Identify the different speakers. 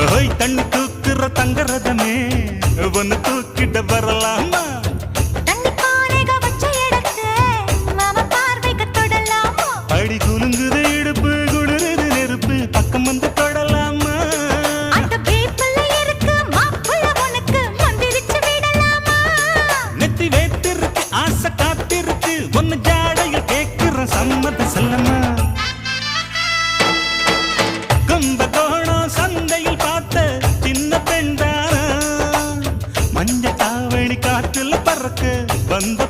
Speaker 1: ஓய் தண்ணி தூக்குற தங்கரதமே ஒன்னு தூக்கிட்ட வரலாமா அடி குலுங்குது இடுப்பு குளிருது நெருப்பு பக்கம் வந்து தொடலாமா நெத்தி வேத்திருக்கு ஆசை காத்திருக்கு ஒன்னு ஜாடையில் கேட்கிற சம்மத செல்லமா கும்பகோணம் சந்தையில் பார்த்த சின்ன பெண்தானா மஞ்ச தாவணி காற்றுல பறக்க வந்த